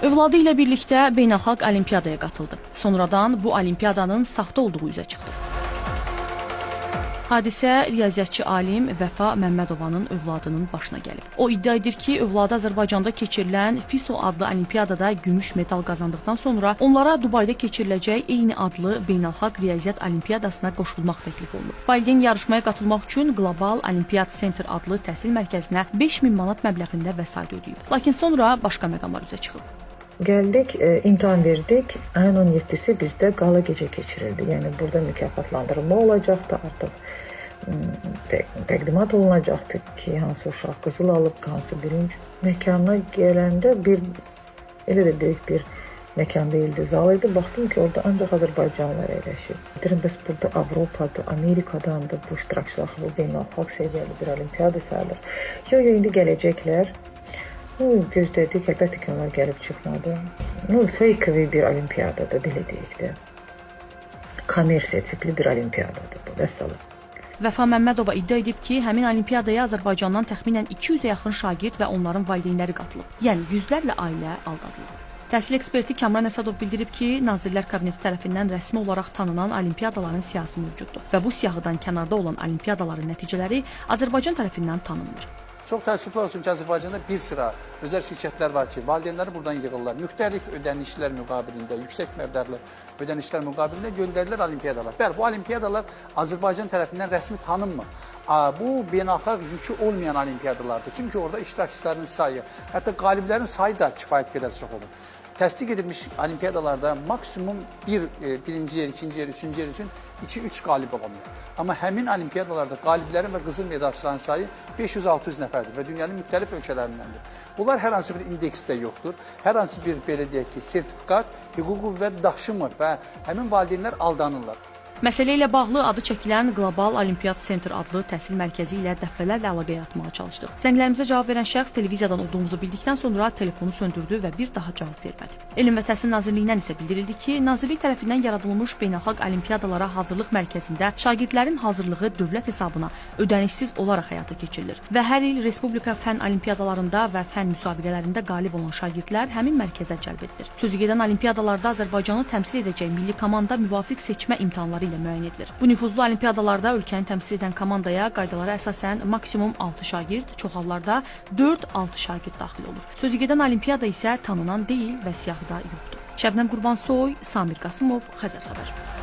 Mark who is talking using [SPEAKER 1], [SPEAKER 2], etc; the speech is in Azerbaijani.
[SPEAKER 1] Övladı ilə birlikdə beynəlxalq olimpiyadaya qatıldı. Sonradan bu olimpiyadanın saxta olduğu üzə çıxdı. Hadisə riyaziyyatçı alim Vəfa Məmmədovanın övladının başına gəlib. O iddia edir ki, övladı Azərbaycanda keçirilən FISO adlı olimpiyadada gümüş medal qazandıqdan sonra onlara Dubayda keçiriləcək eyni adlı beynəlxalq riyaziyyat olimpiyadasına qoşulmaq təklif olunub. Valideyn yarışmaya qatılmaq üçün Global Olimpiyat Center adlı təhsil mərkəzinə 5000 manat məbləğində vəsait ödəyib. Lakin sonra başqa məqamlar üzə çıxıb.
[SPEAKER 2] Gəldik, imtahan verdik. Ayın 17-si bizdə qala gecə keçirildi. Yəni burada mükafatlandırma olacaqdı artıq. Təqdimat olunacaqdı ki, hansı uşaq qızıl alıb, hansı birinci. Məkana gələndə elə də böyük bir məkan deyildi, zal idi. Baxdım ki, orada ancaq Azərbaycanlılar əyləşir. Deyirəm, bəs burada Avropadır, Amerikadan da bu iştirakçılar, bu beynəlxalq səviyyəli bir olimpiyada sayılır. Yox, indi gələcəklər. Gözlədik, əlbəttə ki, onlar gəlib çıxmadı. Fake bir olimpiyadadır, belə deyək də. Kommersiya tipli bir olimpiyadadır bu, vəssalam.
[SPEAKER 1] Vəfa Məmmədova iddia edib ki, həmin olimpiyadaya Azərbaycandan təxminən 200-ə yaxın şagird və onların valideynləri qatılıb. Yəni, yüzlərlə ailə aldadılıb. Təhsil eksperti Kamran Əsədov bildirib ki, Nazirlər Kabineti tərəfindən rəsmi olaraq tanınan olimpiyadaların siyahısı mövcuddur və bu siyahıdan kənarda olan olimpiyadaların nəticələri Azərbaycan tərəfindən tanınmır.
[SPEAKER 3] Çox təəssüflər olsun ki, Azərbaycanda bir sıra özəl şirkətlər var ki, valideynləri buradan yığırlar. Müxtəlif ödənişlər müqabilində, yüksək məbləğli ödənişlər müqabilində göndərilir olimpiyadalar. Bəli, bu olimpiyadalar Azərbaycan tərəfindən rəsmi tanınmır. Bu beynəlxalq yükü olmayan olimpiyadalardır. Çünki orada iştirakçıların sayı, hətta qaliblərin sayı da kifayət qədər çox olur. Təsdiq edilmiş olimpiyadalarda maksimum birinci yer, ikinci yer, üçüncü yer üçün 2-3 qalib olanlar. Amma həmin olimpiyadalarda qaliblərin və qızıl medalçıların sayı 500-600 nəfərdir və dünyanın müxtəlif ölkələrindəndir. Bunlar hər hansı bir indeksdə yoxdur. Hər hansı bir, belə deyək ki, sertifikat, hüququ və daşımır və həmin valideynlər aldanırlar.
[SPEAKER 1] Məsələ ilə bağlı adı çəkilən Global Olimpiyat Center adlı təhsil mərkəzi ilə dəfələrlə əlaqə yaratmağa çalışdıq. Zənglərimizə cavab verən şəxs televiziyadan olduğumuzu bildikdən sonra telefonu söndürdü və bir daha cavab vermədi. Elm və Təhsil Nazirliyindən isə bildirildi ki, Nazirlik tərəfindən yaradılmış beynəlxalq olimpiyadalara hazırlıq mərkəzində şagirdlərin hazırlığı dövlət hesabına ödənişsiz olaraq həyata keçirilir və hər il Respublika fənn olimpiyadalarında və fənn müsabiqələrində qalib olan şagirdlər həmin mərkəzə cəlb edilir. Sözügedən olimpiyadalarda Azərbaycanı təmsil edəcək milli komanda müvafiq seçmə imtahanları ilə müəyyən edilir. Bu nüfuzlu olimpiyadalarda ölkəni təmsil edən komandaya qaydalara əsasən maksimum 6 şagird, çox hallarda 4-6 şagird daxil olur. Sözügedən olimpiyada isə tanınan deyil və siyahıda yoxdur. Şəbnəm Qurbansoy, Samir Qasımov, Xəzər xəbər.